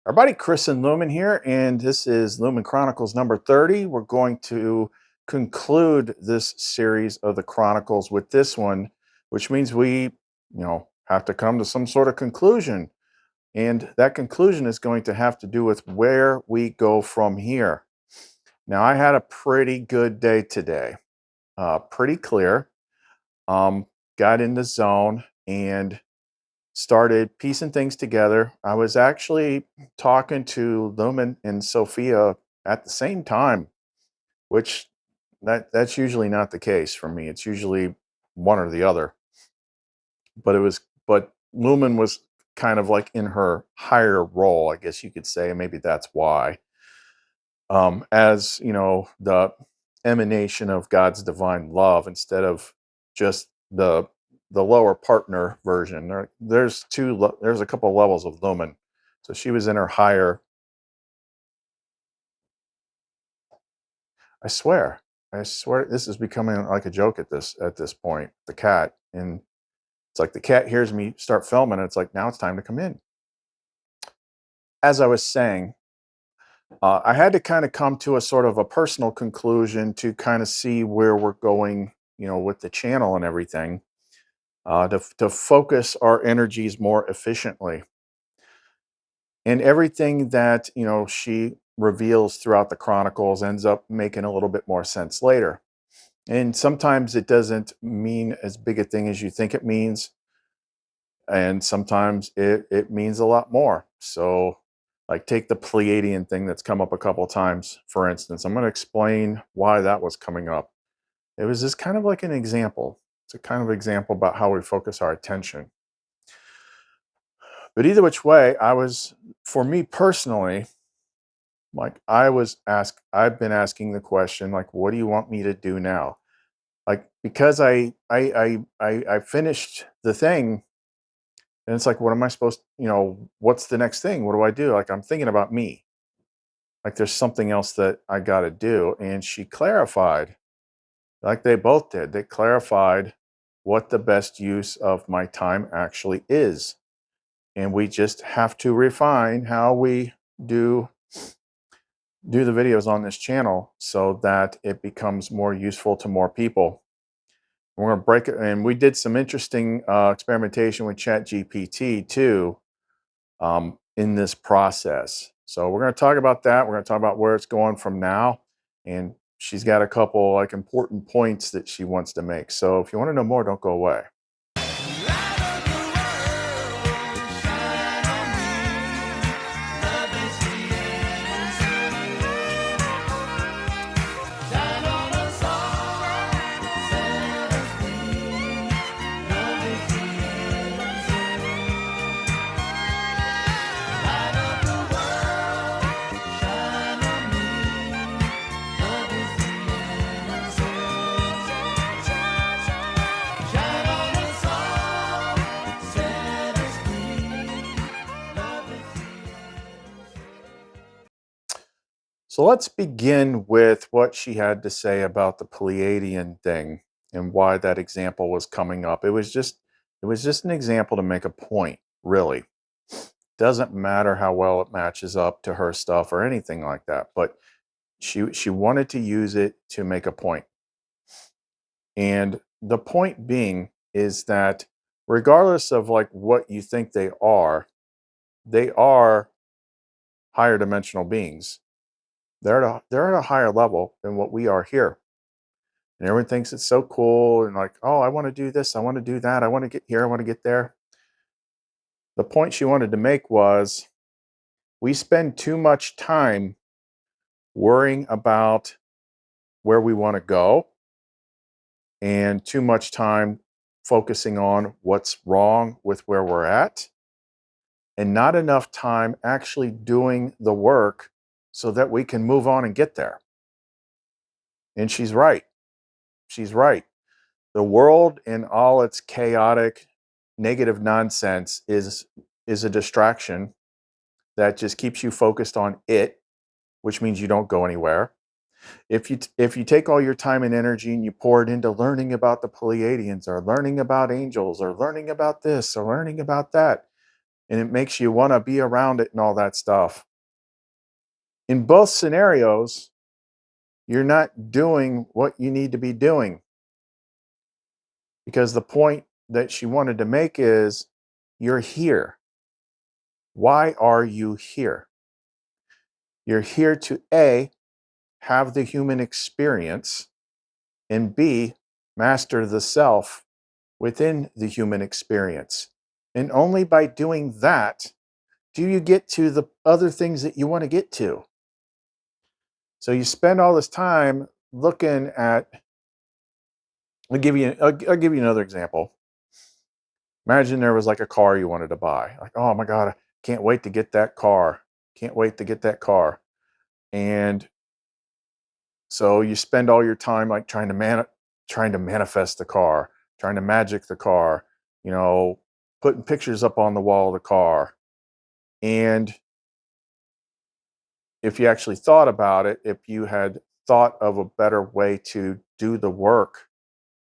Our buddy Chris and Lumen here, and this is Lumen Chronicles number 30. We're going to conclude this series of the Chronicles with this one, which means we have to come to some sort of conclusion. And that conclusion is going to have to do with where we go from here. Now, I had a pretty good day today, pretty clear. Um, got in the zone and started piecing things together. I was actually talking to Lumen and Sophia at the same time, which that's usually not the case for me. It's usually one or the other. But Lumen was kind of like in her higher role, I guess you could say. Maybe that's why. As you know, the emanation of God's divine love instead of just the lower partner version. There's a couple levels of Lumen. So she was in her higher. I swear, I swear, this is becoming like a joke at this point. The cat, and it's like the cat hears me start filming, and it's like now it's time to come in. As I was saying, I had to kind of come to a sort of a personal conclusion to kind of see where we're going, with the channel and everything, to focus our energies more efficiently. And everything that, she reveals throughout the Chronicles ends up making a little bit more sense later. And sometimes it doesn't mean as big a thing as you think it means. And sometimes it means a lot more. So, like, take the Pleiadian thing that's come up a couple times, for instance. I'm going to explain why that was coming up. It was just kind of like an example. It's a kind of example about how we focus our attention. But either which way, for me personally, like I've been asking the question, like, what do you want me to do now? Like, because I finished the thing, and it's like, what am I supposed, what's the next thing? What do I do? Like, I'm thinking about me. Like, there's something else that I got to do. And she clarified, like they both did, they clarified what the best use of my time actually is. And we just have to refine how we do the videos on this channel so that it becomes more useful to more people. We're going to break it, and we did some interesting experimentation with Chat GPT too, in this process. So we're going to talk about that. We're going to talk about where it's going from now, and she's got a couple like important points that she wants to make. So if you want to know more, don't go away. So let's begin with what she had to say about the Pleiadian thing and why that example was coming up. It was just an example to make a point, really. Doesn't matter how well it matches up to her stuff or anything like that, but she wanted to use it to make a point. And the point being is that regardless of like what you think they are higher dimensional beings. They're at a higher level than what we are here. And everyone thinks it's so cool and like, oh, I want to do this, I want to do that, I want to get here, I want to get there. The point she wanted to make was we spend too much time worrying about where we want to go and too much time focusing on what's wrong with where we're at and not enough time actually doing the work so that we can move on and get there. And she's right. She's right. The world in all its chaotic, negative nonsense is a distraction that just keeps you focused on it, which means you don't go anywhere. If you take all your time and energy and you pour it into learning about the Pleiadians or learning about angels or learning about this or learning about that, and it makes you want to be around it and all that stuff. In both scenarios, you're not doing what you need to be doing, because the point that she wanted to make is you're here. Why are you here? You're here to A, have the human experience, and B, master the self within the human experience. And only by doing that do you get to the other things that you want to get to. So you spend all this time looking at, I'll give you another example. Imagine there was like a car you wanted to buy. Like, oh my God, I can't wait to get that car. Can't wait to get that car. And so you spend all your time like trying to manifest the car, trying to magic the car, you know, putting pictures up on the wall of the car. And if you actually thought about it, if you had thought of a better way to do the work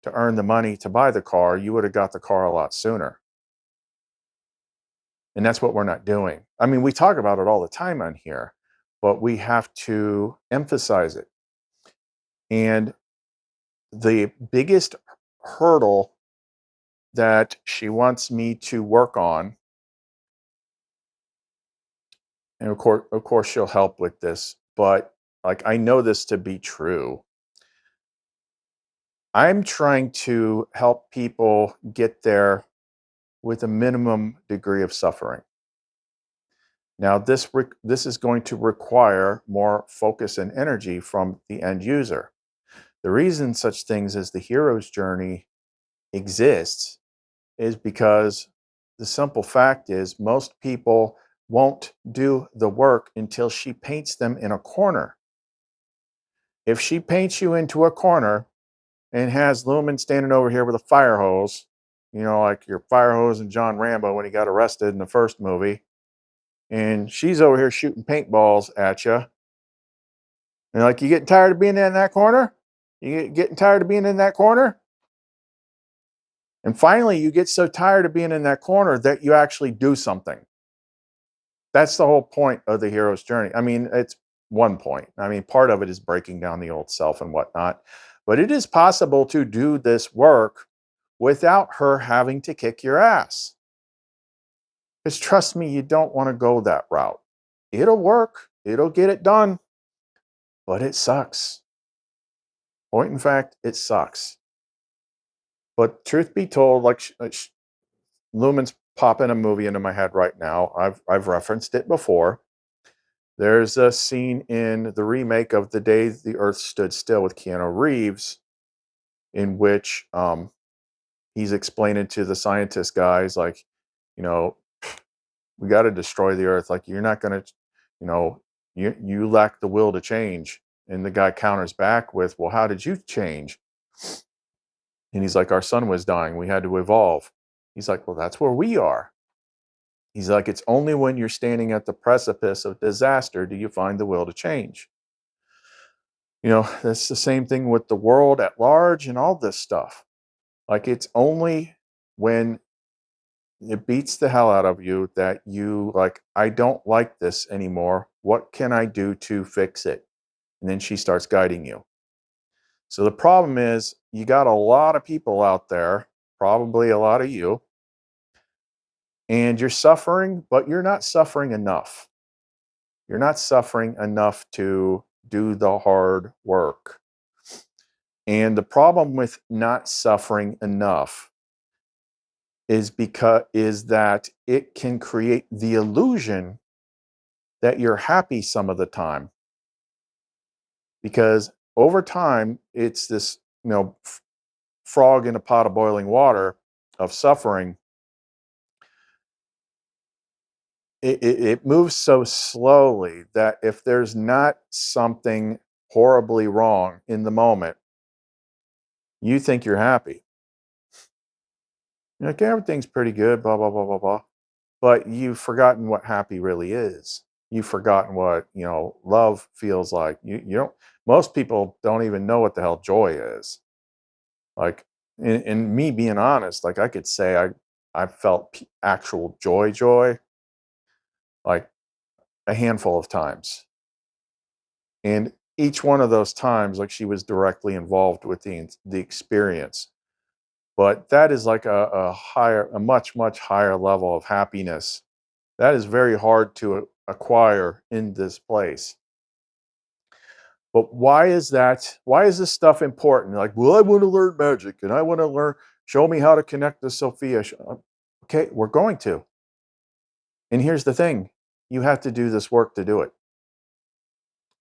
to earn the money to buy the car, you would have got the car a lot sooner. And that's what we're not doing. I mean, we talk about it all the time on here, but we have to emphasize it. And the biggest hurdle that she wants me to work on, and of course she'll help with this, but like I know this to be true. I'm trying to help people get there with a minimum degree of suffering. Now, this is going to require more focus and energy from the end user. The reason such things as the hero's journey exists is because the simple fact is most people won't do the work until she paints them in a corner. If she paints you into a corner and has Lumen standing over here with a fire hose, you know, like your fire hose in John Rambo when he got arrested in the first movie, and she's over here shooting paintballs at you, and like, you getting tired of being in that corner? You getting tired of being in that corner? And finally, you get so tired of being in that corner that you actually do something. That's the whole point of the hero's journey. I mean, it's one point. I mean, part of it is breaking down the old self and whatnot. But it is possible to do this work without her having to kick your ass. Because trust me, you don't want to go that route. It'll work, it'll get it done, but it sucks. Point in fact, it sucks. But truth be told, Lumen's popping a movie into my head right now. I've referenced it before. There's a scene in the remake of The Day the Earth Stood Still with Keanu Reeves, in which he's explaining to the scientist guys, like, you know, we got to destroy the Earth. Like, you're not going to, you know, you lack the will to change. And the guy counters back with, well, how did you change? And he's like, our sun was dying. We had to evolve. He's like, well, that's where we are. He's like, it's only when you're standing at the precipice of disaster do you find the will to change. You know, that's the same thing with the world at large and all this stuff. Like, it's only when it beats the hell out of you that you like, I don't like this anymore. What can I do to fix it? And then she starts guiding you. So the problem is you got a lot of people out there, probably a lot of you, and you're suffering, but you're not suffering enough. You're not suffering enough to do the hard work. And the problem with not suffering enough is that it can create the illusion that you're happy some of the time. Because over time, it's this, you know, frog in a pot of boiling water of suffering. It moves so slowly that if there's not something horribly wrong in the moment, you think you're happy. You're like, everything's pretty good, blah, blah, blah, blah, blah. But you've forgotten what happy really is. You've forgotten what, you know, love feels like. You don't, most people don't even know what the hell joy is. Like, and me being honest, like I could say I felt actual joy, like a handful of times. And each one of those times, like she was directly involved with the experience. But that is like a much, much higher level of happiness. That is very hard to acquire in this place. But why is that? Why is this stuff important? Like, well, I want to learn magic and I want to learn, show me how to connect to Sophia. Okay, we're going to. And here's the thing, you have to do this work to do it.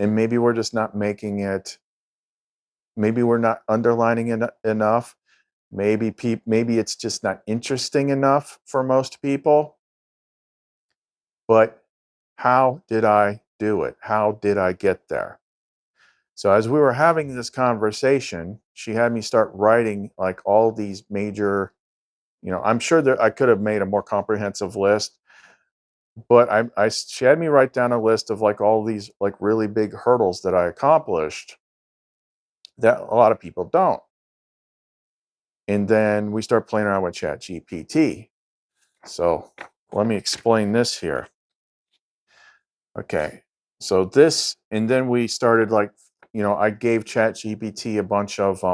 And maybe we're just not making it, maybe we're not underlining it enough. Maybe it's just not interesting enough for most people. But how did I do it? How did I get there? So as we were having this conversation, she had me start writing like all these major, I'm sure that I could have made a more comprehensive list, but she had me write down a list of like all these like really big hurdles that I accomplished that a lot of people don't. And then we start playing around with Chat GPT. So let me explain this here. Okay. So this, and then we started like, I gave Chat GPT a bunch of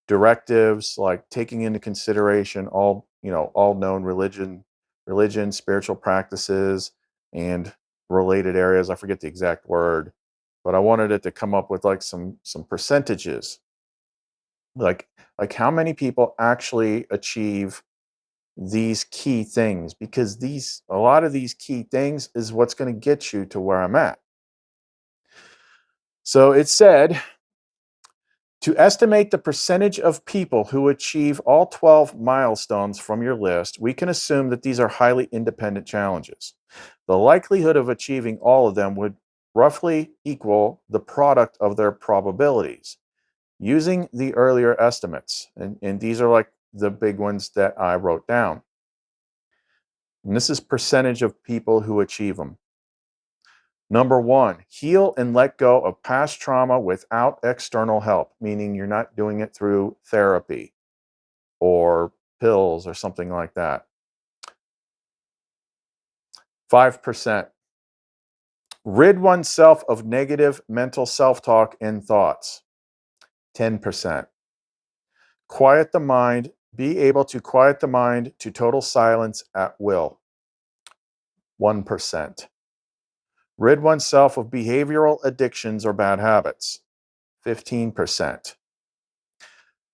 directives, like taking into consideration all known religion, spiritual practices, and related areas. I forget the exact word, but I wanted it to come up with like some percentages, like how many people actually achieve these key things, because a lot of these key things is what's going to get you to where I'm at. So it said, to estimate the percentage of people who achieve all 12 milestones from your list, we can assume that these are highly independent challenges. The likelihood of achieving all of them would roughly equal the product of their probabilities. Using the earlier estimates, and these are like the big ones that I wrote down. And this is percentage of people who achieve them. Number one, heal and let go of past trauma without external help, meaning you're not doing it through therapy or pills or something like that. 5%. Rid oneself of negative mental self talk and thoughts. 10%. Quiet the mind, be able to quiet the mind to total silence at will. 1%. Rid oneself of behavioral addictions or bad habits. 15%.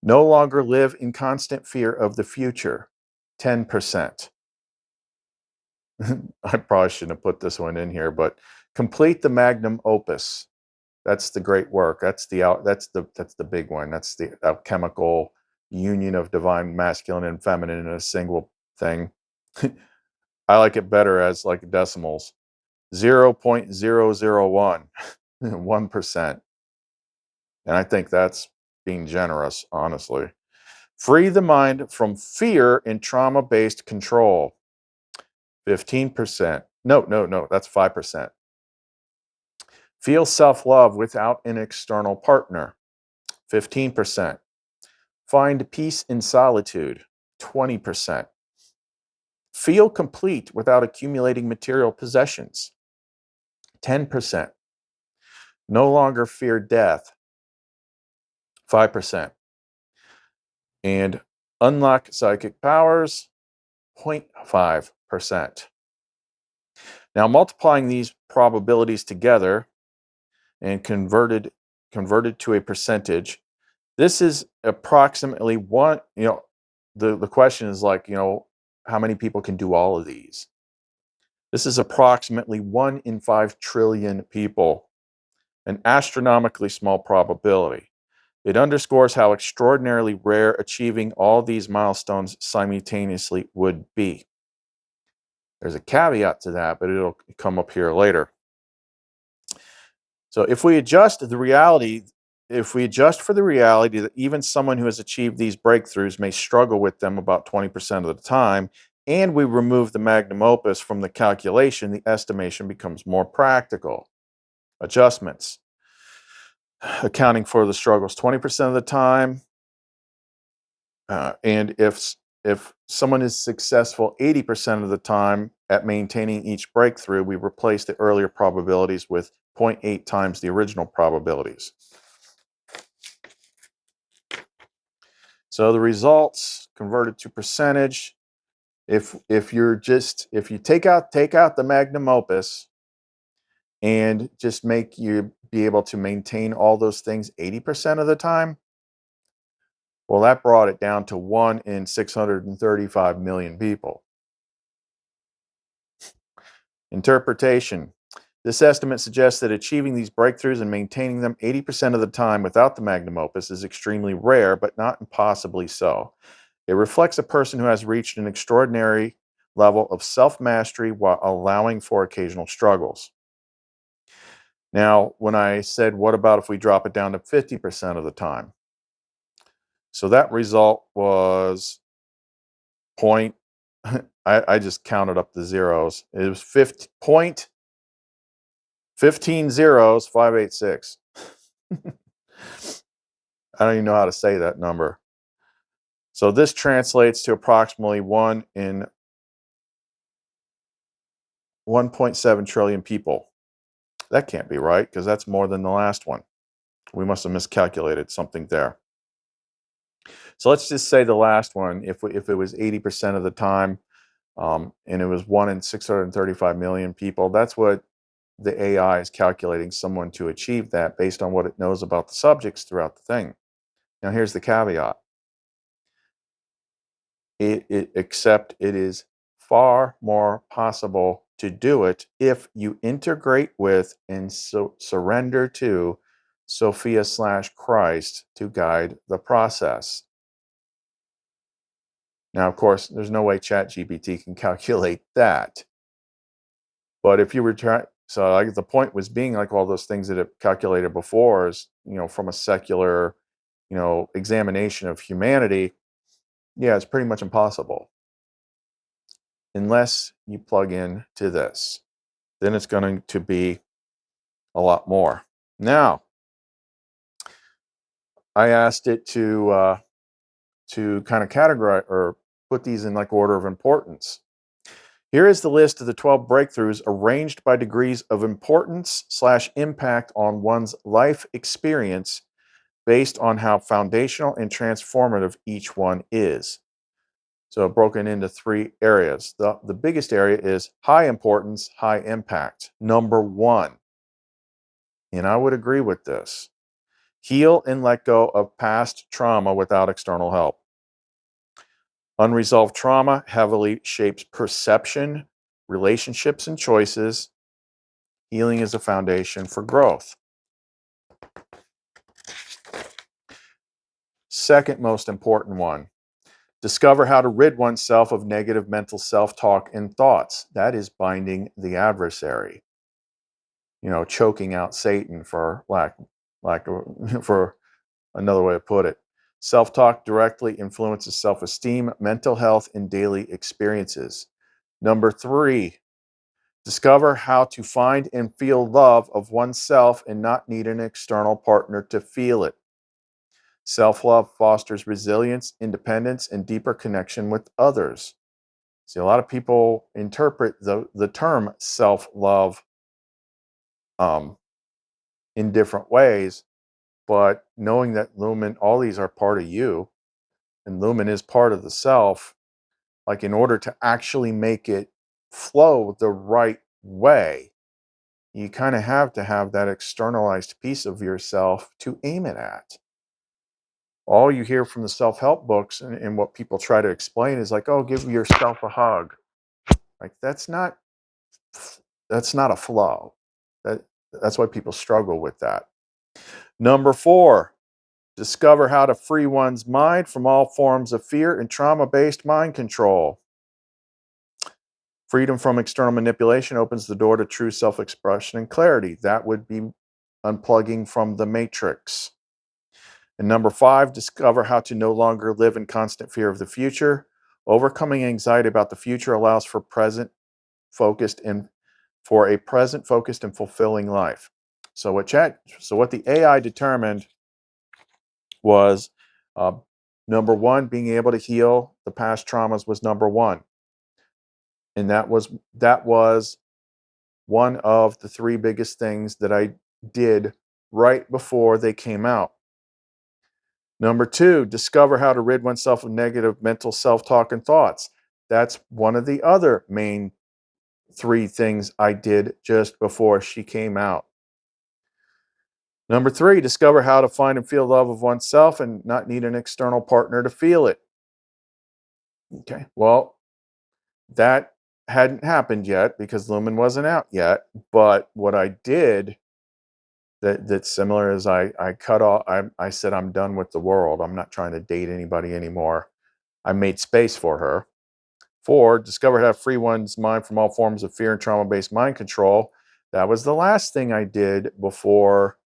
No longer live in constant fear of the future. 10%. I probably shouldn't have put this one in here, but complete the magnum opus. That's the great work. That's the big one. That's the alchemical union of divine masculine and feminine in a single thing. I like it better as like decimals. 0.001, 1%. And I think that's being generous, honestly. Free the mind from fear and trauma-based control. 15%. No, that's 5%. Feel self-love without an external partner. 15%. Find peace in solitude. 20%. Feel complete without accumulating material possessions. 10%. No longer fear death. 5%. And unlock psychic powers. 0.5%. Now, multiplying these probabilities together and converted to a percentage, this is approximately one, the question is like, how many people can do all of these? This is approximately 1 in 5 trillion people, an astronomically small probability. It underscores how extraordinarily rare achieving all these milestones simultaneously would be. There's a caveat to that, but it'll come up here later. So if we adjust for the reality that even someone who has achieved these breakthroughs may struggle with them about 20% of the time, and we remove the magnum opus from the calculation, the estimation becomes more practical. Adjustments. Accounting for the struggles 20% of the time. And if someone is successful 80% of the time at maintaining each breakthrough, we replace the earlier probabilities with 0.8 times the original probabilities. So the results converted to percentage. If you take out the magnum opus and just make you be able to maintain all those things 80% of the time, well, that brought it down to 1 in 635 million people. Interpretation. This estimate suggests that achieving these breakthroughs and maintaining them 80% of the time without the magnum opus is extremely rare, but not impossibly so. It reflects a person who has reached an extraordinary level of self-mastery while allowing for occasional struggles. Now, when I said, what about if we drop it down to 50% of the time? So that result was point, I just counted up the zeros. It was 15 zeros, 586. I don't even know how to say that number. So this translates to approximately 1 in 1.7 trillion people. That can't be right because that's more than the last one. We must have miscalculated something there. So let's just say the last one, if it was 80% of the time, and it was 1 in 635 million people, that's what the AI is calculating someone to achieve that based on what it knows about the subjects throughout the thing. Now here's the caveat. Except it is far more possible to do it if you integrate with and surrender to Sophia/Christ to guide the process. Now, of course, there's no way ChatGPT can calculate that. But if you were trying, so like the point was being like all those things that it calculated before is, from a secular, examination of humanity, yeah, it's pretty much impossible. Unless you plug in to this, then it's going to be a lot more. Now, I asked it to kind of categorize or put these in like order of importance. Here is the list of the 12 breakthroughs arranged by degrees of importance/impact on one's life experience based on how foundational and transformative each one is. So broken into 3 areas. The biggest area is high importance, high impact. Number 1, and I would agree with this, heal and let go of past trauma without external help. Unresolved trauma heavily shapes perception, relationships, and choices. Healing is a foundation for growth. Second most important one, discover how to rid oneself of negative mental self-talk and thoughts. That is binding the adversary. Choking out Satan for for another way to put it. Self-talk directly influences self-esteem, mental health, and daily experiences. Number 3, discover how to find and feel love of oneself and not need an external partner to feel it. Self-love fosters resilience, independence, and deeper connection with others. See, a lot of people interpret the term self-love in different ways, but knowing that Lumen, all these are part of you, and Lumen is part of the self, like in order to actually make it flow the right way, you kind of have to have that externalized piece of yourself to aim it at. All you hear from the self-help books and what people try to explain is like, oh, give yourself a hug. Like that's not a flow. That's why people struggle with that. Number 4, discover how to free one's mind from all forms of fear and trauma-based mind control. Freedom from external manipulation opens the door to true self-expression and clarity. That would be unplugging from the matrix. And number 5, discover how to no longer live in constant fear of the future. Overcoming anxiety about the future allows for a present focused and fulfilling life. So what the AI determined was number 1, being able to heal the past traumas was number one. And that was one of the three biggest things that I did right before they came out. Number two, discover how to rid oneself of negative mental self-talk and thoughts. That's one of the other main three things I did just before she came out. Number three, discover how to find and feel love of oneself and not need an external partner to feel it. Okay, well, that hadn't happened yet because Lumen wasn't out yet. But what I did that's similar is I cut off, I said, I'm done with the world. I'm not trying to date anybody anymore. I made space for her. Four, discover how to free one's mind from all forms of fear and trauma-based mind control. That was the last thing I did before.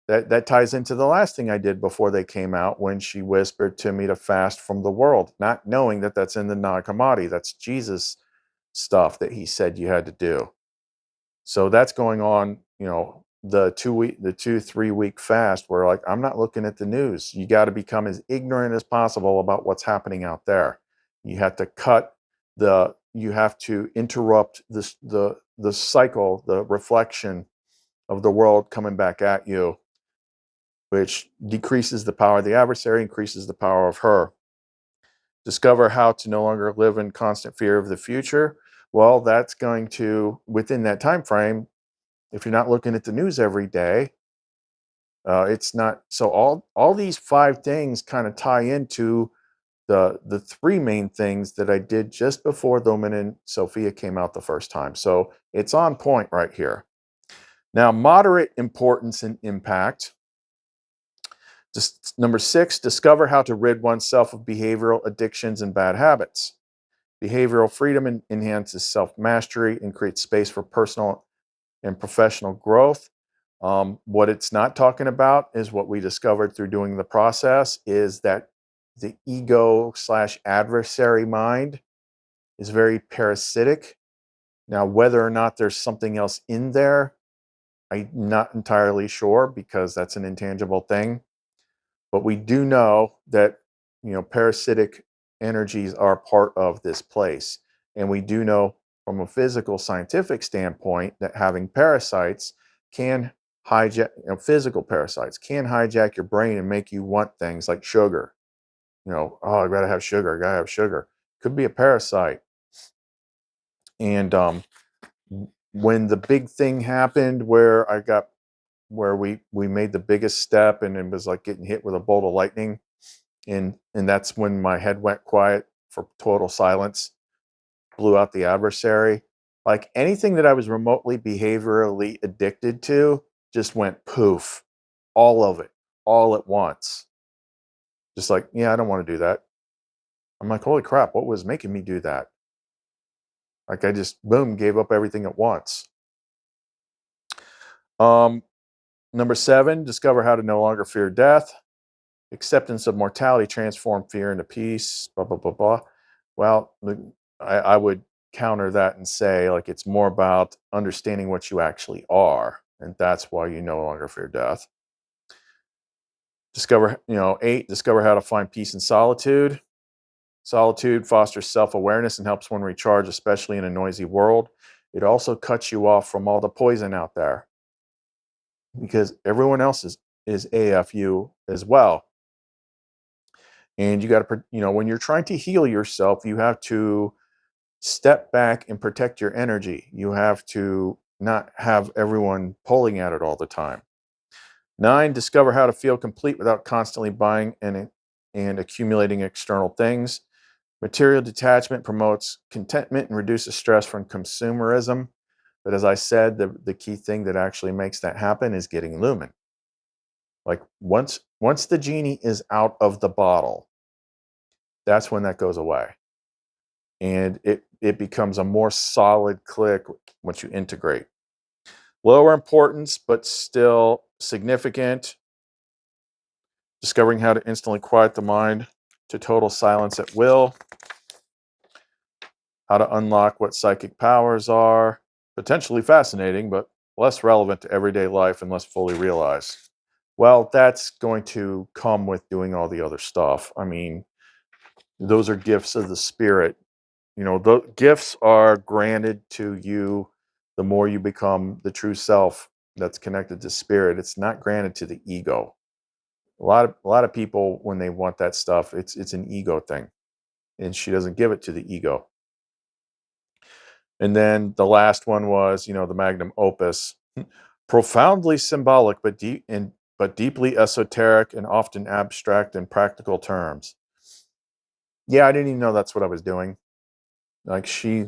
That ties into the last thing I did before they came out, when she whispered to me to fast from the world, not knowing that that's in the Nag Hammadi. That's Jesus stuff that he said you had to do. So that's going on, the 2 3 week fast where, like, I'm not looking at the news. You got to become as ignorant as possible about what's happening out there. You have to you have to interrupt the cycle, the reflection of the world coming back at you, which decreases the power of the adversary, increases the power of her. Discover how to no longer live in constant fear of the future. Well, that's going to, within that time frame, if you're not looking at the news every day, it's not. So all these five things kind of tie into the three main things that I did just before Lumen and Sophia came out the first time. So it's on point right here. Now, moderate importance and impact. Just number six, discover how to rid oneself of behavioral addictions and bad habits. Behavioral freedom enhances self-mastery and creates space for personal and professional growth. What it's not talking about is what we discovered through doing the process, is that the ego / adversary mind is very parasitic. Now, whether or not there's something else in there, I'm not entirely sure, because that's an intangible thing. But we do know that, parasitic energies are part of this place. And we do know from a physical scientific standpoint that having parasites can hijack, physical parasites can hijack your brain and make you want things like sugar. Oh, I gotta have sugar, I gotta have sugar. Could be a parasite. And when the big thing happened where we made the biggest step, and it was like getting hit with a bolt of lightning, and that's when my head went quiet for total silence, blew out the adversary. Like, anything that I was remotely behaviorally addicted to just went poof, all of it, all at once. Just like, yeah, I don't want to do that. I'm like, holy crap, what was making me do that? Like, I just, boom, gave up everything at once. Number seven, discover how to no longer fear death. Acceptance of mortality transform fear into peace, blah, blah, blah, blah. Well, I would counter that and say, like, it's more about understanding what you actually are. And that's why you no longer fear death. Eight, discover how to find peace in solitude. Solitude fosters self-awareness and helps one recharge, especially in a noisy world. It also cuts you off from all the poison out there, because everyone else is AFU as well. And you got to, when you're trying to heal yourself, you have to step back and protect your energy. You have to not have everyone pulling at it all the time. 9, discover how to feel complete without constantly buying and accumulating external things. Material detachment promotes contentment and reduces stress from consumerism. But as I said, the key thing that actually makes that happen is getting Lumen. Like, once the genie is out of the bottle, that's when that goes away. And it becomes a more solid click once you integrate. Lower importance, but still significant. Discovering how to instantly quiet the mind to total silence at will. How to unlock what psychic powers are. Potentially fascinating, but less relevant to everyday life and less fully realized. Well, that's going to come with doing all the other stuff. I mean, Those are gifts of the spirit. The gifts are granted to you the more you become the true self that's connected to spirit. It's not granted to the ego. A lot of people, when they want that stuff, it's an ego thing, and she doesn't give it to the ego. And then the last one was, the magnum opus, profoundly symbolic, but deeply esoteric and often abstract in practical terms. Yeah, I didn't even know that's what I was doing. Like she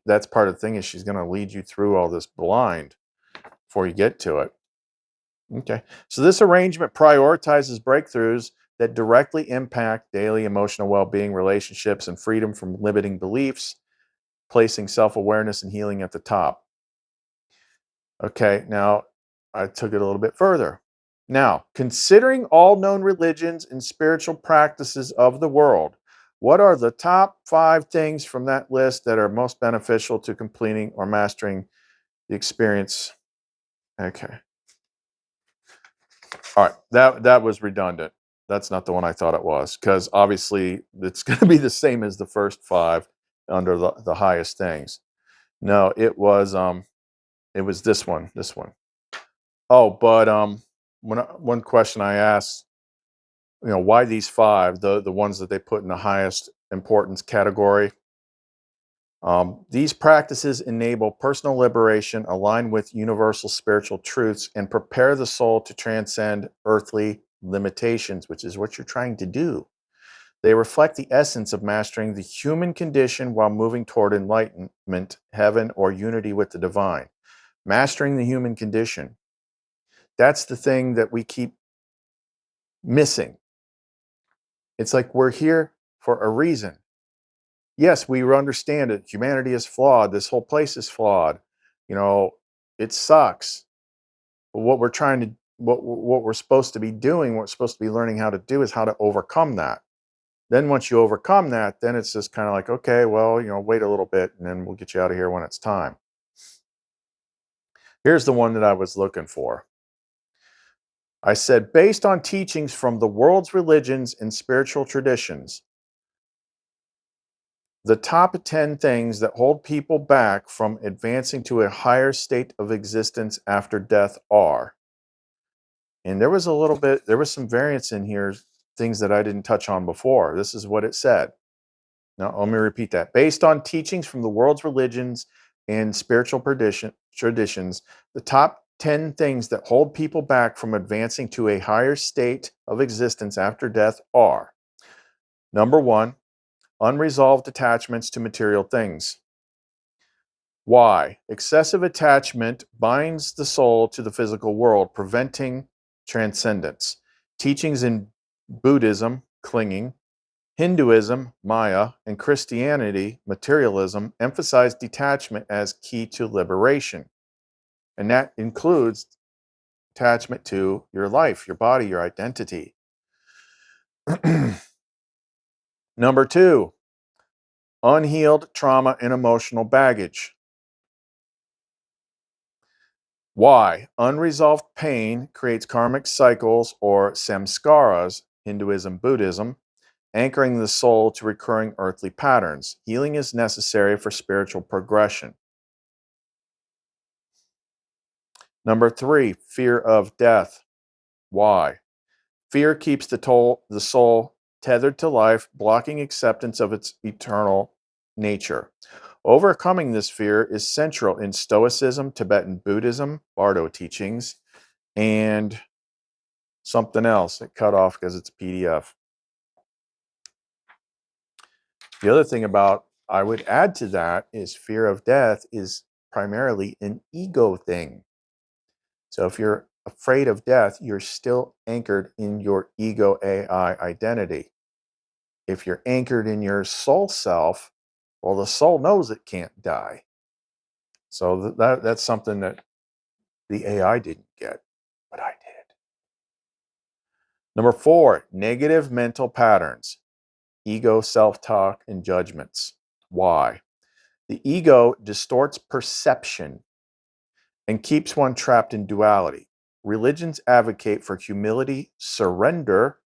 that's part of the thing, is she's going to lead you through all this blind before you get to it. Okay. So this arrangement prioritizes breakthroughs that directly impact daily emotional well-being, relationships, and freedom from limiting beliefs, placing self-awareness and healing at the top. Okay, now I took it a little bit further. Now, considering all known religions and spiritual practices of the world, what are the top 5 things from that list that are most beneficial to completing or mastering the experience? Okay. All right. That was redundant. That's not the one I thought it was, because obviously it's going to be the same as the first 5 under the highest things. No, it was this one. This one. Oh, but one question I asked, why these 5, the ones that they put in the highest importance category? These practices enable personal liberation, align with universal spiritual truths, and prepare the soul to transcend earthly limitations, which is what you're trying to do. They reflect the essence of mastering the human condition while moving toward enlightenment, heaven, or unity with the divine. Mastering the human condition. That's the thing that we keep missing. It's like we're here for a reason. Yes, we understand it. Humanity is flawed. This whole place is flawed. You know, it sucks. But what we're supposed to be doing, what we're supposed to be learning how to do, is how to overcome that. Then once you overcome that, then it's just kind of like, okay, well, wait a little bit, and then we'll get you out of here when it's time. Here's the one that I was looking for. I said, based on teachings from the world's religions and spiritual traditions, the top 10 things that hold people back from advancing to a higher state of existence after death are. And there was some variance in here, things that I didn't touch on before. This is what it said. Now, let me repeat that. Based on teachings from the world's religions and spiritual traditions, the top 10 things that hold people back from advancing to a higher state of existence after death are: number 1, unresolved attachments to material things. Why? Excessive attachment binds the soul to the physical world, preventing transcendence. Teachings in Buddhism, clinging, Hinduism, Maya, and Christianity, materialism, emphasize detachment as key to liberation. And that includes attachment to your life, your body, your identity. Number 2, unhealed trauma and emotional baggage. Why? Unresolved pain creates karmic cycles or samskaras, Hinduism, Buddhism, anchoring the soul to recurring earthly patterns. Healing is necessary for spiritual progression. Number 3, fear of death. Why? Fear keeps the soul tethered to life, blocking acceptance of its eternal nature. Overcoming this fear is central in Stoicism, Tibetan Buddhism, Bardo teachings, and something else. It cut off because it's a PDF. The other thing about I would add to that is fear of death is primarily an ego thing. So if you're afraid of death, you're still anchored in your ego AI identity. If you're anchored in your soul self, well, the soul knows it can't die. So that's something that the AI didn't get, but I did. Number 4, negative mental patterns, ego, self-talk, and judgments. Why? The ego distorts perception and keeps one trapped in duality. Religions advocate for humility, surrender,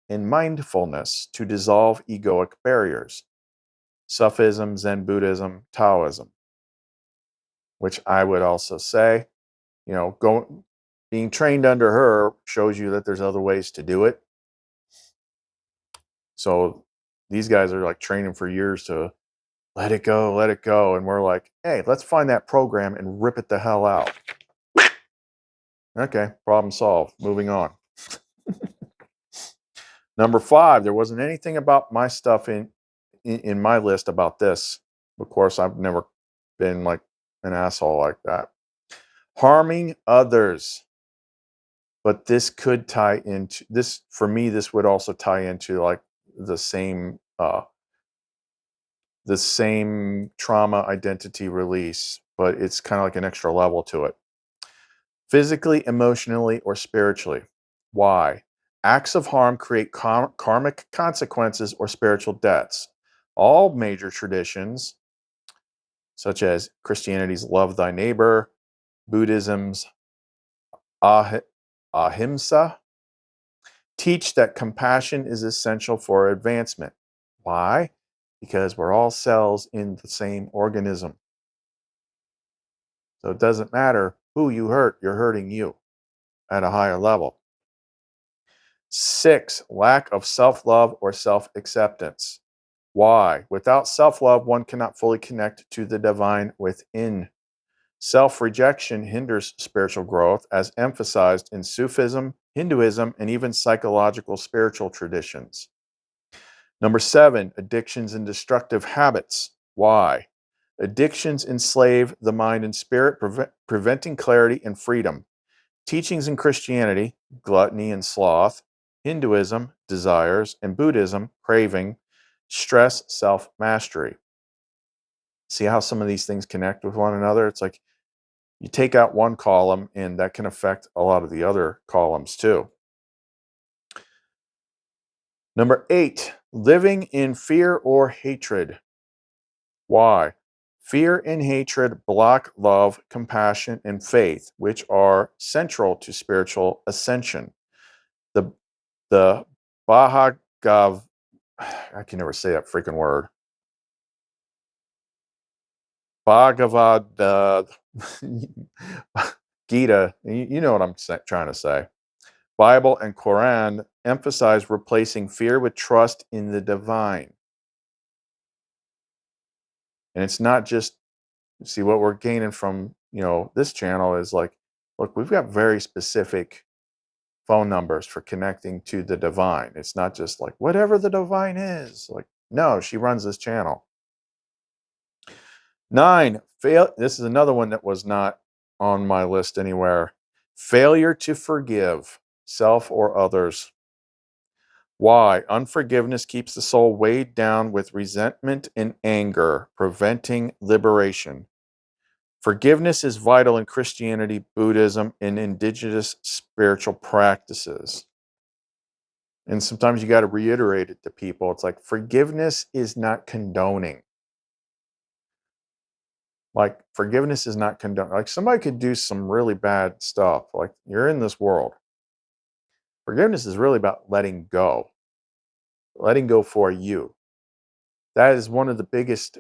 and mindfulness to dissolve egoic barriers. Sufism, Zen Buddhism, Taoism, which I would also say, being trained under her shows you that there's other ways to do it. So these guys are like training for years to let it go, let it go. And we're like, hey, let's find that program and rip it the hell out. Okay, problem solved. Moving on. Number 5, there wasn't anything about my stuff in my list about this. Of course, I've never been like an asshole like that. Harming others. But this could tie into this for me. This would also tie into like the same trauma identity release, but it's kind of like an extra level to it. Physically, emotionally, or spiritually. Why? Acts of harm create karmic consequences or spiritual debts. All major traditions, such as Christianity's love thy neighbor, Buddhism's ahimsa, teach that compassion is essential for advancement. Why? Because we're all cells in the same organism. So it doesn't matter who you hurt, you're hurting you at a higher level. 6, lack of self-love or self-acceptance. Why? Without self-love, one cannot fully connect to the divine within. Self-rejection hinders spiritual growth, as emphasized in Sufism, Hinduism, and even psychological spiritual traditions. Number 7, addictions and destructive habits. Why? Addictions enslave the mind and spirit, preventing clarity and freedom. Teachings in Christianity, gluttony and sloth, Hinduism, desires, and Buddhism, craving, stress, self-mastery. See how some of these things connect with one another? It's like you take out one column and that can affect a lot of the other columns too. Number 8, living in fear or hatred. Why? Fear and hatred block love, compassion, and faith, which are central to spiritual ascension. The the Bhagav, I can never say that freaking word. Bhagavad Gita, you know what I'm trying to say. Bible and Quran emphasize replacing fear with trust in the divine. And it's not just, see, what we're gaining from, this channel is like, look, we've got very specific phone numbers for connecting to the divine. It's not just like whatever the divine is. Like, no, she runs this channel. 9, this is another one that was not on my list anywhere. Failure to forgive self or others. Why? Unforgiveness keeps the soul weighed down with resentment and anger, preventing liberation. Forgiveness is vital in Christianity, Buddhism, and indigenous spiritual practices. And sometimes you got to reiterate it to people. It's like forgiveness is not condoning. Like forgiveness is not condoning. Like somebody could do some really bad stuff. Like you're in this world. Forgiveness is really about letting go for you. That is one of the biggest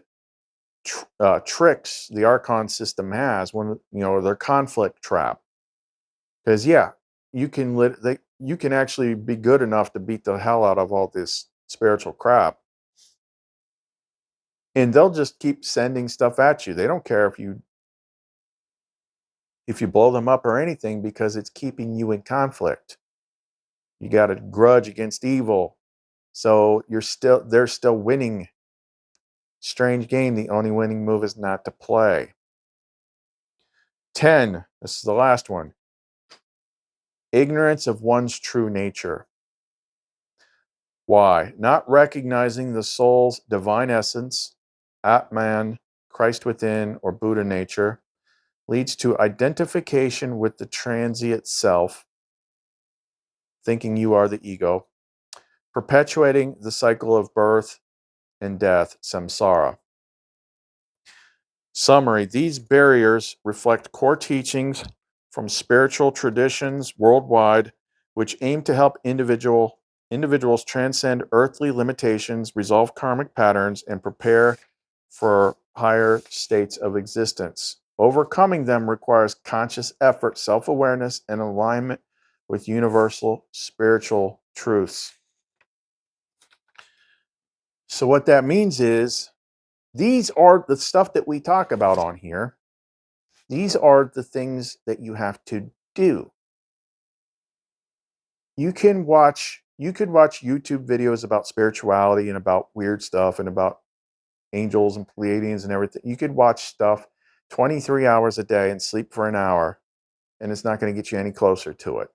tricks the Archon system has when their conflict trap. Because you can actually be good enough to beat the hell out of all this spiritual crap, and they'll just keep sending stuff at you. They don't care if you blow them up or anything, because it's keeping you in conflict. You got a grudge against evil, so they're still winning. Strange game. The only winning move is not to play. 10. This is the last one. Ignorance of one's true nature. Why? Not recognizing the soul's divine essence, Atman, Christ within, or Buddha nature, leads to identification with the transient self, thinking you are the ego, perpetuating the cycle of birth and death, samsara. Summary: these barriers reflect core teachings from spiritual traditions worldwide, which aim to help Individuals transcend earthly limitations, resolve karmic patterns, and prepare for higher states of existence. Overcoming them requires conscious effort, self awareness, and alignment with universal spiritual truths. So, what that means is these are the stuff that we talk about on here. These are the things that you have to do. You could watch YouTube videos about spirituality and about weird stuff and about angels and Pleiadians and everything. You could watch stuff 23 hours a day and sleep for an hour, and it's not going to get you any closer to it.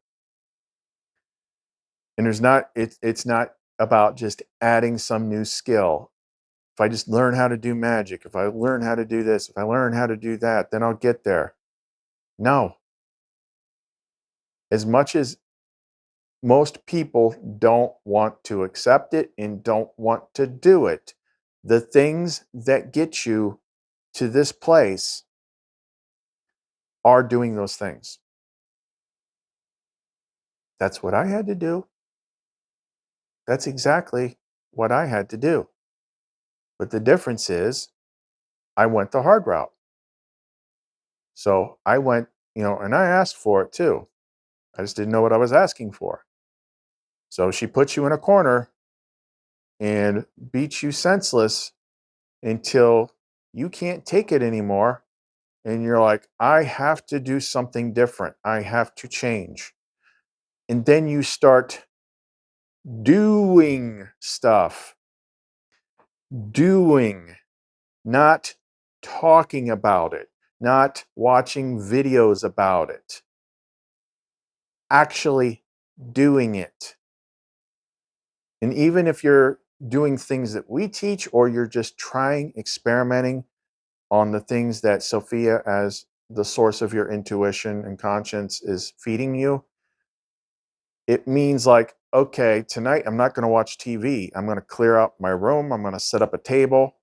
And it's not about just adding some new skill. If I just learn how to do magic, if I learn how to do this, if I learn how to do that, then I'll get there. No. As much as most people don't want to accept it and don't want to do it, the things that get you to this place are doing those things. That's what I had to do. That's exactly what I had to do. But the difference is I went the hard route. So I went, and I asked for it too. I just didn't know what I was asking for. So she puts you in a corner and beats you senseless until you can't take it anymore. And you're like, I have to do something different. I have to change. And then you start doing stuff, doing, not talking about it, not watching videos about it, actually doing it. And even if you're doing things that we teach, or you're just trying, experimenting on the things that Sophia, as the source of your intuition and conscience, is feeding you, it means like, okay, tonight I'm not going to watch TV. I'm going to clear out my room. I'm going to set up a table,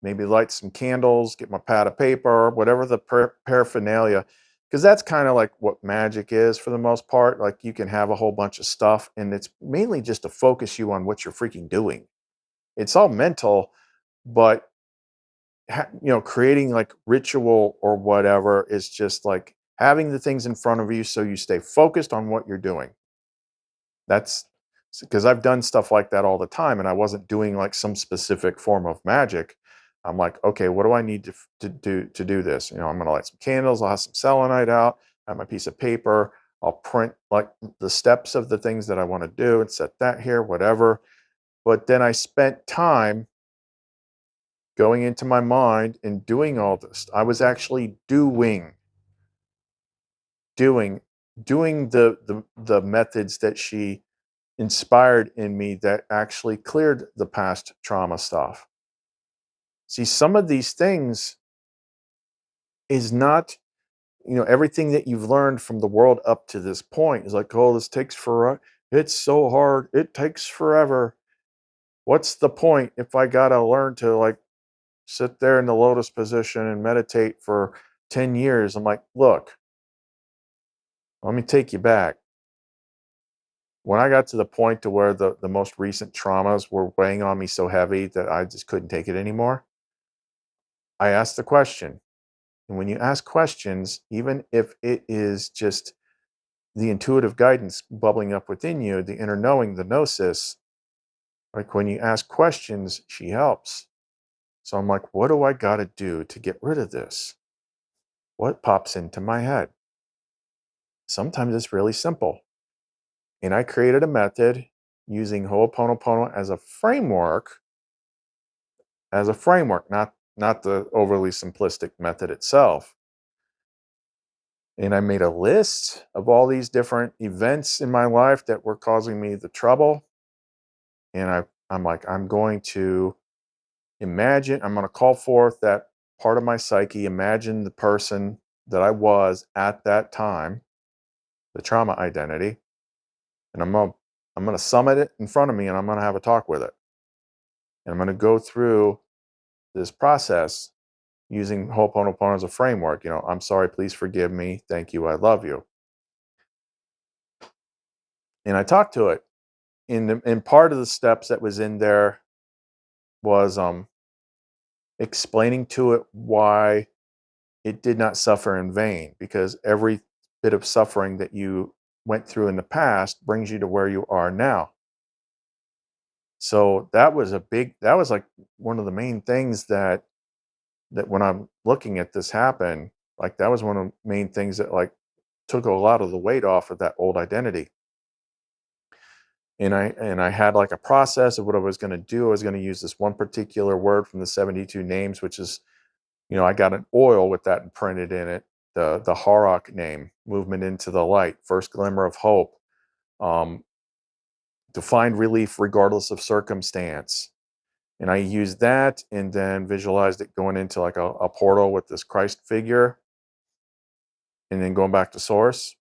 maybe light some candles, get my pad of paper, whatever the paraphernalia. Because that's kind of like what magic is for the most part. Like, you can have a whole bunch of stuff, and it's mainly just to focus you on what you're freaking doing. It's all mental, but creating like ritual or whatever is just like having the things in front of you so you stay focused on what you're doing. That's because I've done stuff like that all the time, and I wasn't doing like some specific form of magic. I'm like, okay, what do I need to do this? I'm going to light some candles. I'll have some selenite out. I have my piece of paper. I'll print like the steps of the things that I want to do and set that here, whatever. But then I spent time going into my mind and doing all this. I was actually doing, doing the methods that she inspired in me that actually cleared the past trauma stuff. See, some of these things is not, everything that you've learned from the world up to this point is like, oh, this takes forever. It's so hard. It takes forever. What's the point if I got to learn to like sit there in the lotus position and meditate for 10 years? I'm like, look, let me take you back. When I got to the point to where the most recent traumas were weighing on me so heavy that I just couldn't take it anymore, I asked the question. And when you ask questions, even if it is just the intuitive guidance bubbling up within you, the inner knowing, the gnosis, like when you ask questions, she helps. So I'm like, what do I got to do to get rid of this? What pops into my head? Sometimes it's really simple. And I created a method using Ho'oponopono as a framework, not the overly simplistic method itself. And I made a list of all these different events in my life that were causing me the trouble. And I'm like, I'm going to I'm going to call forth that part of my psyche, imagine the person that I was at that time, the trauma identity, and I'm going to summon it in front of me, and I'm going to have a talk with it. And I'm going to go through this process using Ho'oponopono as a framework. I'm sorry, please forgive me. Thank you, I love you. And I talk to it. in part of the steps that was in there was explaining to it why it did not suffer in vain, because every bit of suffering that you went through in the past brings you to where you are now. So that was like one of the main things that when I'm looking at this happen, like that was one of the main things that like took a lot of the weight off of that old identity. And I had like a process of what I was going to do. I was going to use this one particular word from the 72 names, which is, I got an oil with that printed in it. The Harok name, movement into the light, first glimmer of hope, um, to find relief regardless of circumstance. And I used that and then visualized it going into like a portal with this Christ figure and then going back to source.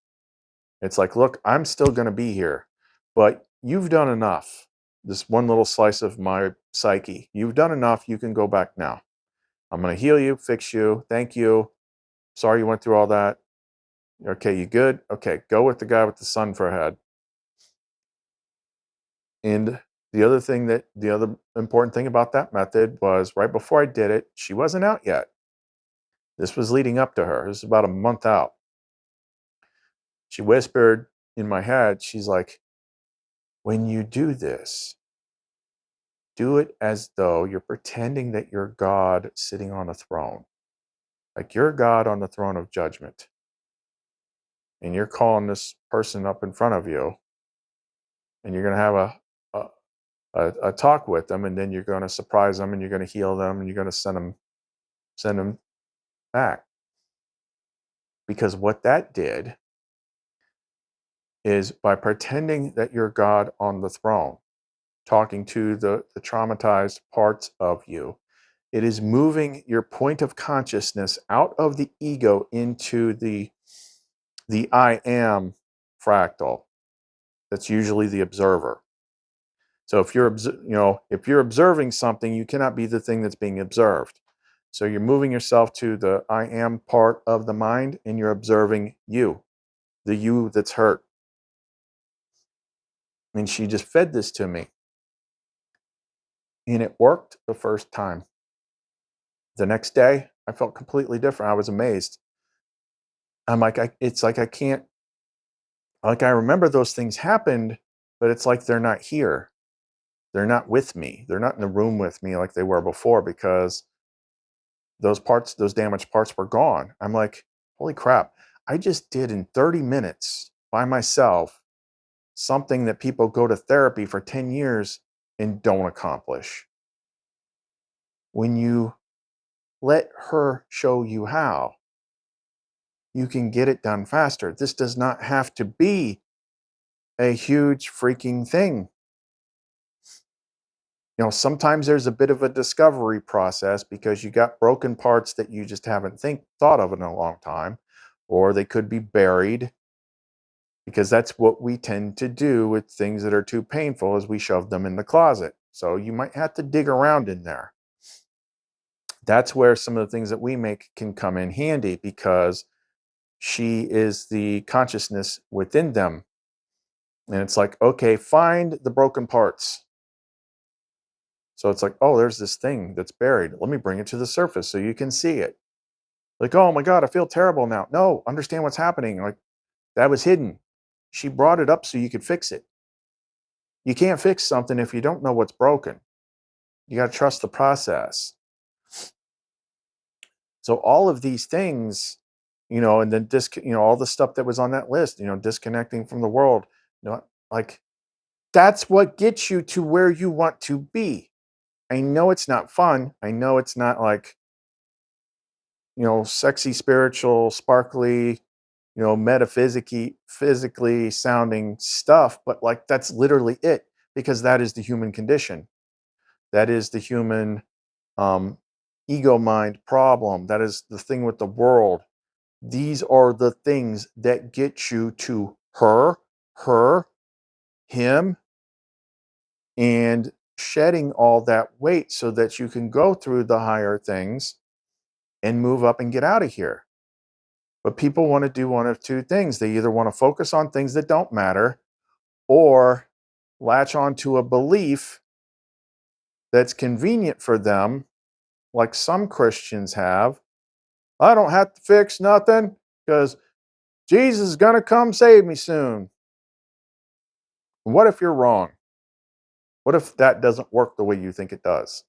It's like, look, I'm still going to be here, but you've done enough. This one little slice of my psyche, you've done enough. You can go back now. I'm going to heal you, fix you. Thank you. Sorry you went through all that. Okay, you good? Okay, go with the guy with the sun for a head. And the other important thing about that method was right before I did it, she wasn't out yet. This was leading up to her. This was about a month out. She whispered in my head, she's like, when you do this, do it as though you're pretending that you're God sitting on a throne. Like you're God on the throne of judgment. And you're calling this person up in front of you. And you're going to have a talk with them. And then you're going to surprise them and you're going to heal them and you're going to send them back. Because what that did is by pretending that you're God on the throne, talking to the traumatized parts of you, it is moving your point of consciousness out of the ego into the I am fractal. That's usually the observer. So if you're observing something, you cannot be the thing that's being observed. So you're moving yourself to the I am part of the mind and you're observing you, the you that's hurt. And she just fed this to me. And it worked the first time. The next day, I felt completely different. I was amazed. I'm like, it's like I can't, like I remember those things happened, but it's like they're not here. They're not with me. They're not in the room with me like they were before because those damaged parts were gone. I'm like, holy crap. I just did in 30 minutes by myself something that people go to therapy for 10 years and don't accomplish. When you let her show you how, you can get it done faster. This does not have to be a huge freaking thing. Sometimes there's a bit of a discovery process because you got broken parts that you just haven't thought of in a long time, or they could be buried because that's what we tend to do with things that are too painful is we shove them in the closet. So you might have to dig around in there. That's where some of the things that we make can come in handy because she is the consciousness within them. And it's like, okay, find the broken parts. So it's like, oh, there's this thing that's buried. Let me bring it to the surface so you can see it. Like, oh my God, I feel terrible now. No, understand what's happening. Like, that was hidden. She brought it up so you could fix it. You can't fix something if you don't know what's broken. You got to trust the process. So all of these things, and then all the stuff that was on that list, disconnecting from the world, like that's what gets you to where you want to be. I know it's not fun. I know it's not like, sexy, spiritual, sparkly, physically sounding stuff, but like that's literally it because that is the human condition. That is the human um, ego mind problem. That is the thing with the world. These are the things that get you to her, him, and shedding all that weight so that you can go through the higher things and move up and get out of here. But people want to do one of two things. They either want to focus on things that don't matter or latch onto a belief that's convenient for them, like some Christians have. I don't have to fix nothing because Jesus is going to come save me soon. What if you're wrong? What if that doesn't work the way you think it does?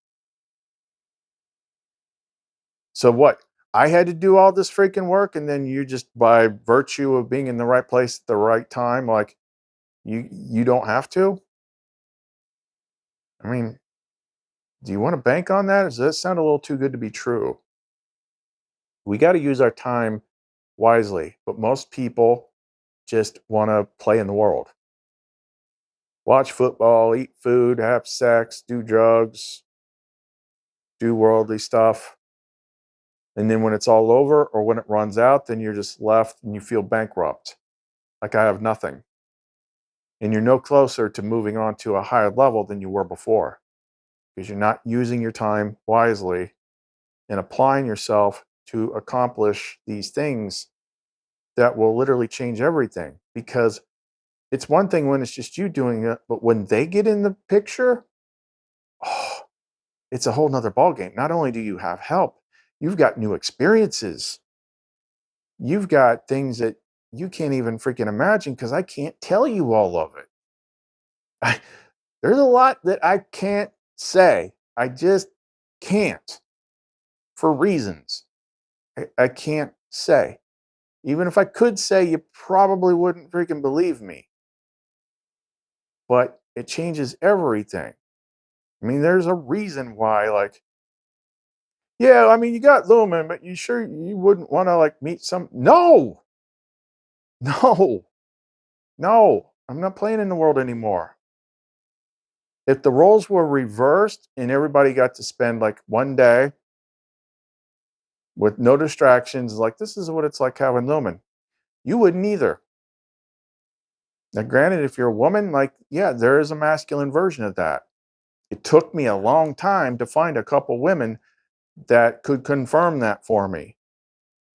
So what? I had to do all this freaking work, and then you just by virtue of being in the right place at the right time, like you don't have to? I mean, do you want to bank on that? Does that sound a little too good to be true? We got to use our time wisely, but most people just want to play in the world. Watch football, eat food, have sex, do drugs, do worldly stuff. And then when it's all over or when it runs out, then you're just left and you feel bankrupt. Like I have nothing. And you're no closer to moving on to a higher level than you were before because you're not using your time wisely and applying yourself to accomplish these things that will literally change everything. Because it's one thing when it's just you doing it, but when they get in the picture, oh, it's a whole nother ballgame. Not only do you have help, you've got new experiences. You've got things that you can't even freaking imagine because I can't tell you all of it. There's a lot that I can't say. I just can't for reasons. I can't say. Even if I could say, you probably wouldn't freaking believe me. But it changes everything. I mean, there's a reason why, like, yeah, I mean, you got Lumen, but you sure you wouldn't want to like meet some? No, no, no. I'm not playing in the world anymore. If the roles were reversed and everybody got to spend like one day with no distractions, like this is what it's like having Lumen, you wouldn't either. Now, granted, if you're a woman, like, yeah, there is a masculine version of that. It took me a long time to find a couple women that could confirm that for me,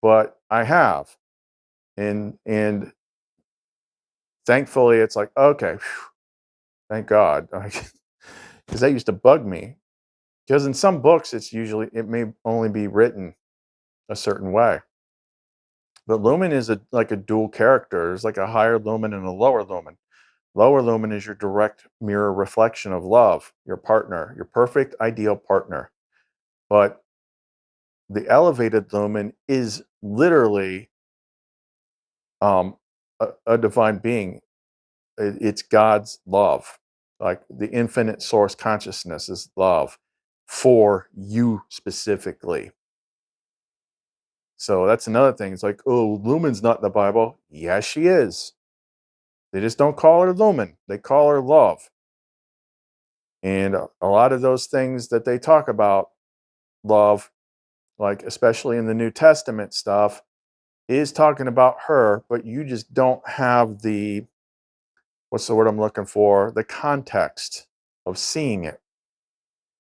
but I have. And thankfully, it's like, okay, phew, thank God. Because that used to bug me. Because in some books, it may only be written a certain way. But lumen is like a dual character. There's like a higher lumen and a lower lumen. Lower lumen is your direct mirror reflection of love, your partner, your perfect ideal partner. But the elevated lumen is literally a divine being. It's God's love. Like the infinite source consciousness is love for you specifically. So that's another thing. It's like, oh, Lumen's not in the Bible. Yes, she is. They just don't call her Lumen. They call her love. And a lot of those things that they talk about, love, like especially in the New Testament stuff, is talking about her, but you just don't have the, what's the word I'm looking for? The context of seeing it.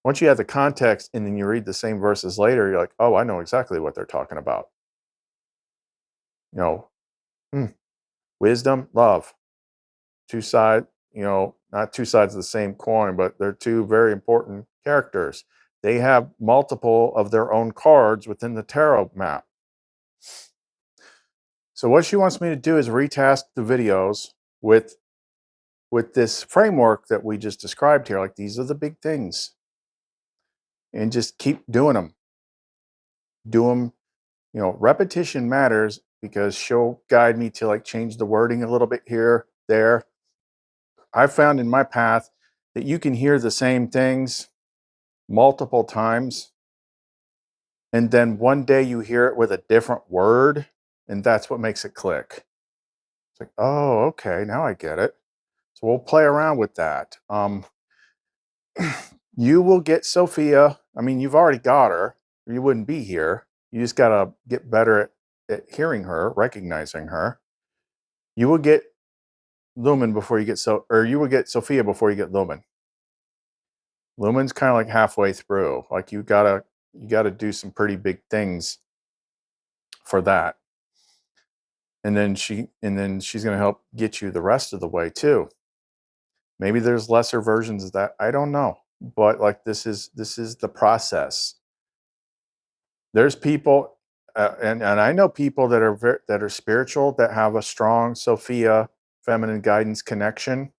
Once you have the context and then you read the same verses later, you're like, oh, I know exactly what they're talking about. You know, hmm, wisdom, love, two side, not two sides of the same coin, but they're two very important characters. They have multiple of their own cards within the tarot map. So what she wants me to do is retask the videos with this framework that we just described here. Like these are the big things, and just keep doing them. Do them. Repetition matters because she'll guide me to like change the wording a little bit here, there. I've found in my path that you can hear the same things multiple times, and then one day you hear it with a different word, and that's what makes it click. It's like, oh, okay, now I get it. So we'll play around with that. You will get Sophia. I mean, you've already got her, or you wouldn't be here. You just got to get better at hearing her, recognizing her. You will get Lumen before you get or you will get Sophia before you get Lumen. Lumen's kind of like halfway through. Like you gotta do some pretty big things for that. And then she's gonna help get you the rest of the way too. Maybe there's lesser versions of that. I don't know. But like this is the process. There's people and I know people that are that are spiritual that have a strong Sophia feminine guidance connection,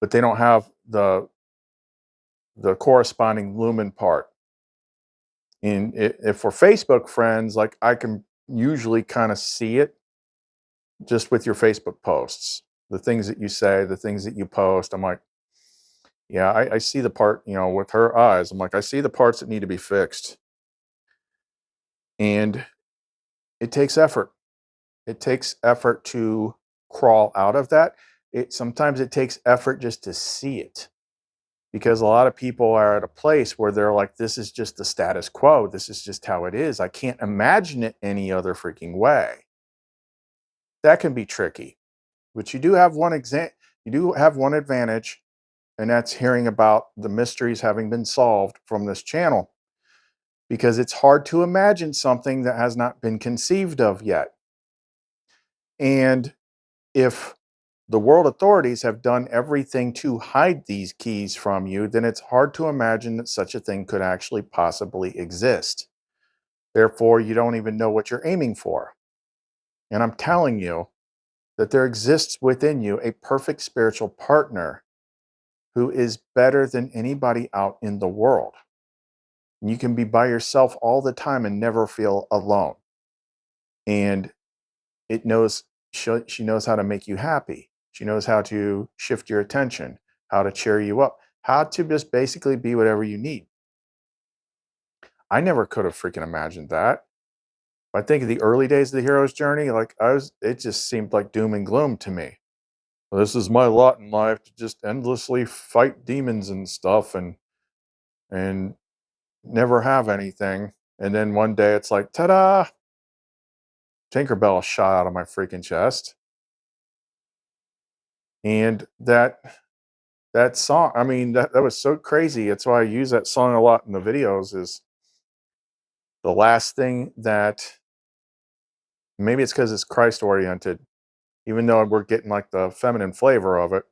but they don't have the corresponding lumen part. And if we're Facebook friends, like I can usually kind of see it just with your Facebook posts, the things that you say, the things that you post. I'm like, yeah, I see the part, with her eyes. I'm like, I see the parts that need to be fixed. And it takes effort. It takes effort to crawl out of that. Sometimes it takes effort just to see it because a lot of people are at a place where they're like, this is just the status quo. This is just how it is. I can't imagine it any other freaking way. That can be tricky. But you do have one advantage, and that's hearing about the mysteries having been solved from this channel because it's hard to imagine something that has not been conceived of yet. And if the world authorities have done everything to hide these keys from you, then it's hard to imagine that such a thing could actually possibly exist. Therefore, you don't even know what you're aiming for. And I'm telling you that there exists within you a perfect spiritual partner who is better than anybody out in the world. And you can be by yourself all the time and never feel alone. And it knows she knows how to make you happy. She knows how to shift your attention, how to cheer you up, how to just basically be whatever you need. I never could have freaking imagined that. I think of the early days of the hero's journey, it just seemed like doom and gloom to me. Well, this is my lot in life to just endlessly fight demons and stuff and never have anything. And then one day it's like, ta-da! Tinkerbell shot out of my freaking chest. And that song, I mean, that was so crazy. It's why I use that song a lot in the videos is the last thing that maybe it's because it's Christ oriented, even though we're getting like the feminine flavor of it.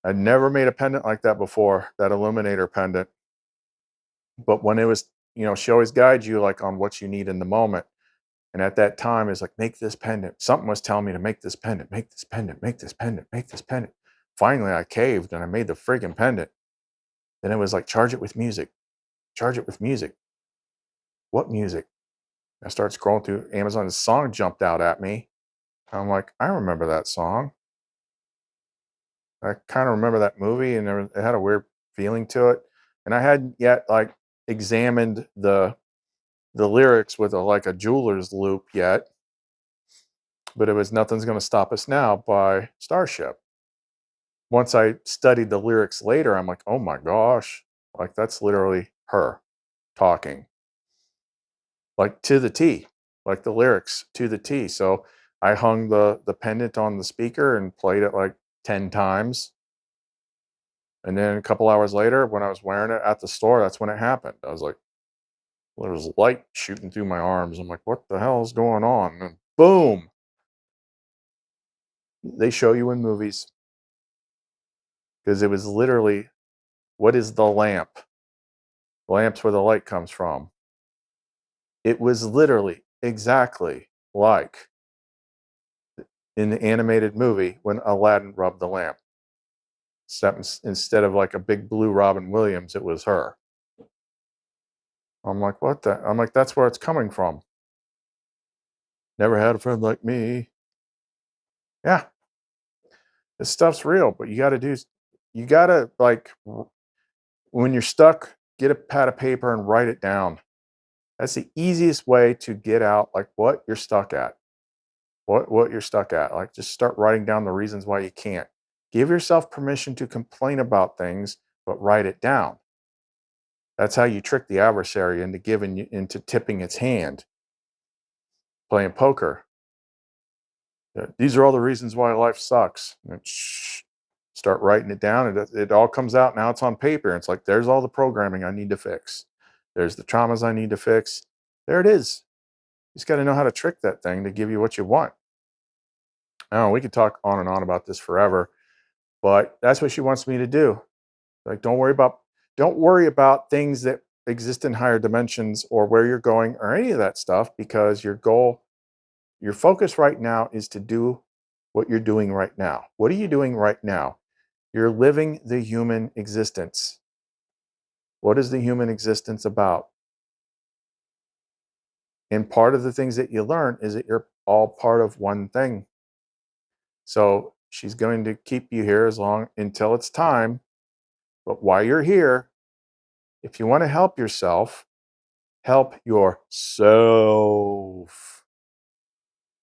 I'd never made a pendant like that before, that illuminator pendant. But when it was, she always guides you like on what you need in the moment. And at that time, it's like, make this pendant. Something was telling me to make this pendant, make this pendant, make this pendant, make this pendant. Finally, I caved and I made the friggin' pendant. Then it was like, charge it with music, charge it with music. What music? I started scrolling through Amazon. The song jumped out at me. I'm like, I remember that song. I kind of remember that movie, and it had a weird feeling to it. And I hadn't yet like examined the lyrics with like a jeweler's loop yet. But it was Nothing's Gonna Stop Us Now by Starship. Once I studied the lyrics later, I'm like, oh my gosh, like that's literally her talking, like to the T, like the lyrics to the T. So I hung the pendant on the speaker and played it like 10 times. And then a couple hours later, when I was wearing it at the store, that's when it happened. I was like, well, there's light shooting through my arms. I'm like, what the hell is going on? And boom, they show you in movies because it was literally, what is the lamp? The lamp's where the light comes from. It was literally exactly like in the animated movie when Aladdin rubbed the lamp. Except instead of like a big blue Robin Williams, it was her. I'm like, what the? I'm like, that's where it's coming from. Never had a friend like me. Yeah, this stuff's real, but you gotta like, when you're stuck, get a pad of paper and write it down. That's the easiest way to get out like what you're stuck at. What you're stuck at. Like just start writing down the reasons why you can't. Give yourself permission to complain about things, but write it down. That's how you trick the adversary into tipping its hand, playing poker. These are all the reasons why life sucks. And start writing it down, and it all comes out. Now it's on paper. It's like there's all the programming I need to fix. There's the traumas I need to fix. There it is. You just got to know how to trick that thing to give you what you want. Oh, we could talk on and on about this forever. But that's what she wants me to do. Like, don't worry about things that exist in higher dimensions or where you're going or any of that stuff, because your focus right now is to do what you're doing right now. What are you doing right now? You're living the human existence. What is the human existence about? And part of the things that you learn is that you're all part of one thing. So she's going to keep you here as long until it's time. But while you're here, if you want to help yourself, help yourself,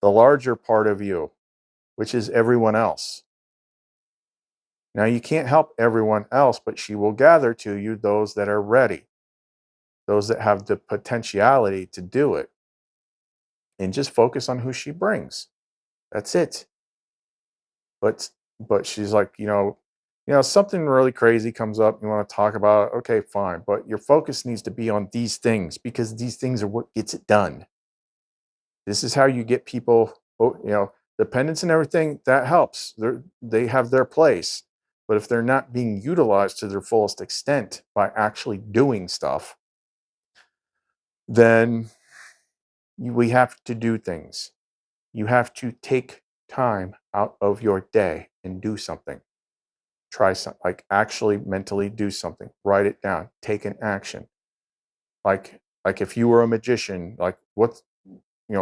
the larger part of you, which is everyone else. Now, you can't help everyone else, but she will gather to you those that are ready, those that have the potentiality to do it, and just focus on who she brings. That's it. But but she's like, something really crazy comes up, you want to talk about it, okay, fine. But your focus needs to be on these things, because these things are what gets it done. This is how you get people, dependence and everything, that helps. They have their place. But if they're not being utilized to their fullest extent by actually doing stuff, then we have to do things. You have to take time out of your day and do something. Try something, like actually mentally do something. Write it down. Take an action. Like if you were a magician, like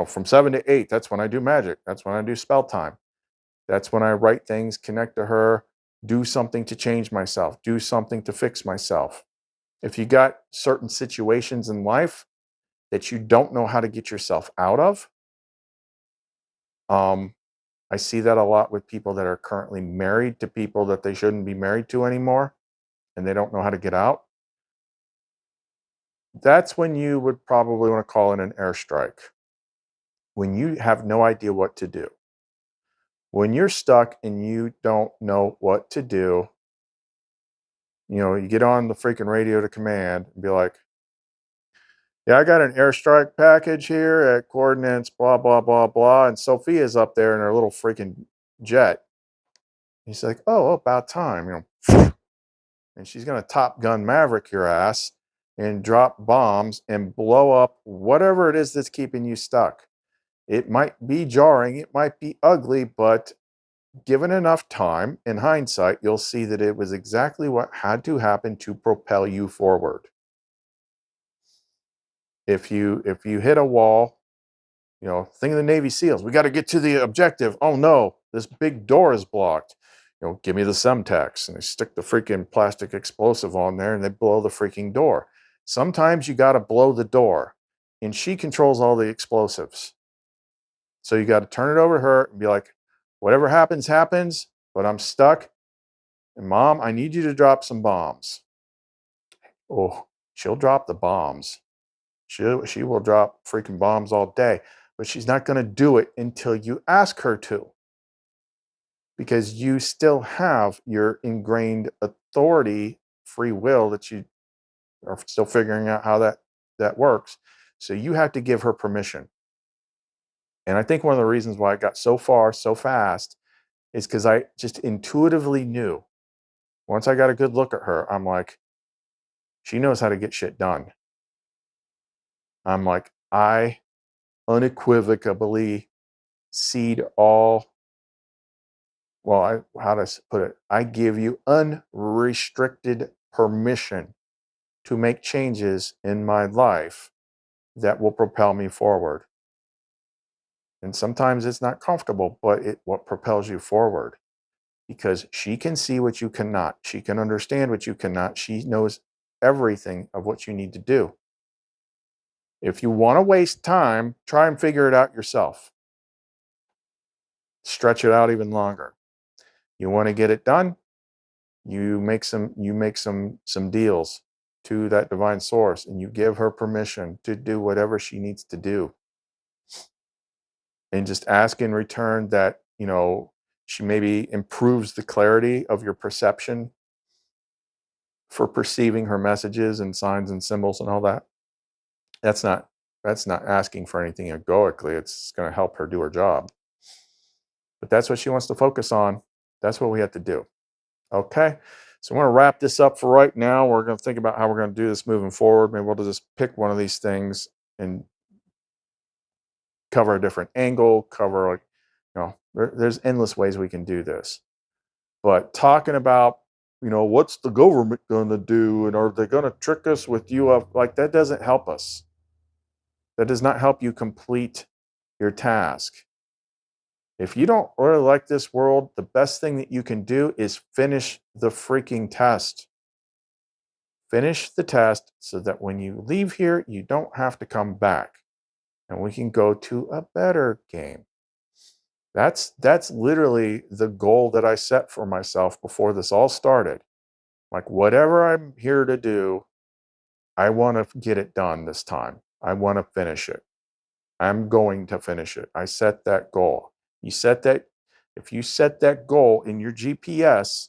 from 7 to 8, that's when I do magic. That's when I do spell time. That's when I write things, connect to her, do something to change myself, do something to fix myself. If you got certain situations in life that you don't know how to get yourself out of, um, I see that a lot with people that are currently married to people that they shouldn't be married to anymore, and they don't know how to get out. That's when you would probably want to call in an airstrike. When you have no idea what to do. When you're stuck and you don't know what to do, you get on the freaking radio to command and be like, yeah, I got an airstrike package here at coordinates, blah, blah, blah, blah. And Sophia's up there in her little freaking jet. He's like, oh, about time, and she's going to Top Gun Maverick your ass and drop bombs and blow up whatever it is that's keeping you stuck. It might be jarring, it might be ugly, but given enough time, in hindsight, you'll see that it was exactly what had to happen to propel you forward. If you hit a wall, think of the Navy SEALs. We got to get to the objective. Oh no, this big door is blocked. Give me the Semtex, and they stick the freaking plastic explosive on there, and they blow the freaking door. Sometimes you got to blow the door, and she controls all the explosives. So you got to turn it over to her and be like, whatever happens, happens, but I'm stuck. And mom, I need you to drop some bombs. Oh, she'll drop the bombs. She will drop freaking bombs all day, but she's not going to do it until you ask her to, because you still have your ingrained authority, free will that you are still figuring out how that works. So you have to give her permission. And I think one of the reasons why I got so far so fast is because I just intuitively knew, once I got a good look at her, I'm like, she knows how to get shit done. I'm like, I unequivocally cede all, how to put it? I give you unrestricted permission to make changes in my life that will propel me forward. And sometimes it's not comfortable, but what propels you forward, because she can see what you cannot. She can understand what you cannot. She knows everything of what you need to do. If you want to waste time, try and figure it out yourself. Stretch it out even longer. You want to get it done? You make some deals to that divine source, and you give her permission to do whatever she needs to do. And just ask in return that, she maybe improves the clarity of your perception for perceiving her messages and signs and symbols and all that. That's not that's not asking for anything egoically. It's going to help her do her job. But that's what she wants to focus on. That's what we have to do. Okay. So I want to wrap this up for right now. We're going to think about how we're going to do this moving forward. Maybe we'll just pick one of these things and cover a different angle, cover like, there's endless ways we can do this. But talking about, what's the government going to do? And are they going to trick us with like that doesn't help us. That does not help you complete your task. If you don't really like this world, the best thing that you can do is finish the freaking test. Finish the test so that when you leave here, you don't have to come back and we can go to a better game. That's literally the goal that I set for myself before this all started. Like whatever I'm here to do, I want to get it done this time. I want to finish it. I'm going to finish it. I set that goal. You set that If you set that goal in your GPS,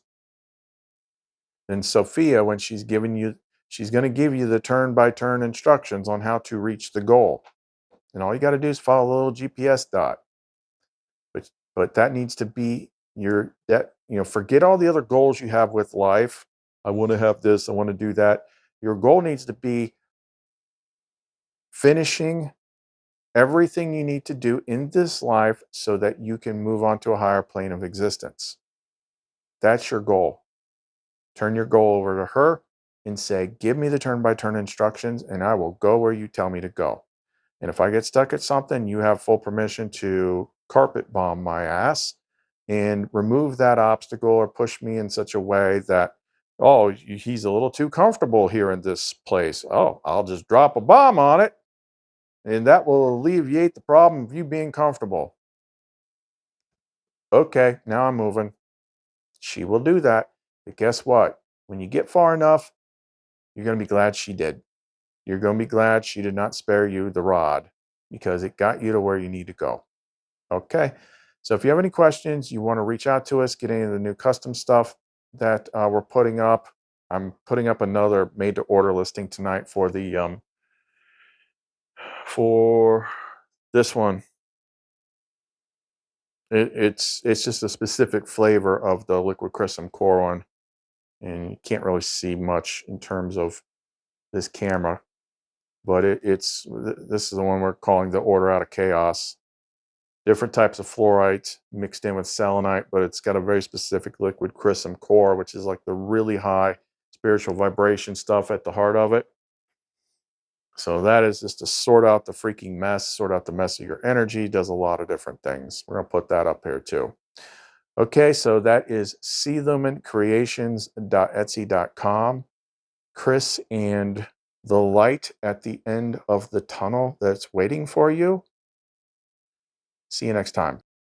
then Sophia, when she's going to give you the turn by turn instructions on how to reach the goal. And all you got to do is follow the little GPS dot. But that needs to be forget all the other goals you have with life. I want to have this, I want to do that. Your goal needs to be finishing everything you need to do in this life so that you can move on to a higher plane of existence. That's your goal. Turn your goal over to her and say, give me the turn by turn instructions and I will go where you tell me to go. And if I get stuck at something, you have full permission to carpet bomb my ass and remove that obstacle or push me in such a way that, oh, he's a little too comfortable here in this place. Oh, I'll just drop a bomb on it and that will alleviate the problem of you being comfortable. Okay, now I'm moving. She will do that. But guess what? When you get far enough, you're going to be glad she did. You're going to be glad she did not spare you the rod because it got you to where you need to go. Okay. So if you have any questions, you want to reach out to us, get any of the new custom stuff that we're putting up. I'm putting up another made to order listing tonight for for this one. It's just a specific flavor of the liquid crystal core one, and you can't really see much in terms of this camera, but this is the one we're calling the Order Out of Chaos. Different types of fluorites mixed in with selenite, but it's got a very specific liquid crystal core, which is like the really high spiritual vibration stuff at the heart of it. So that is just to sort out the freaking mess, sort out the mess of your energy, does a lot of different things. We're going to put that up here too. Okay, so that is clumencreations.etsy.com. Chris and the light at the end of the tunnel that's waiting for you. See you next time.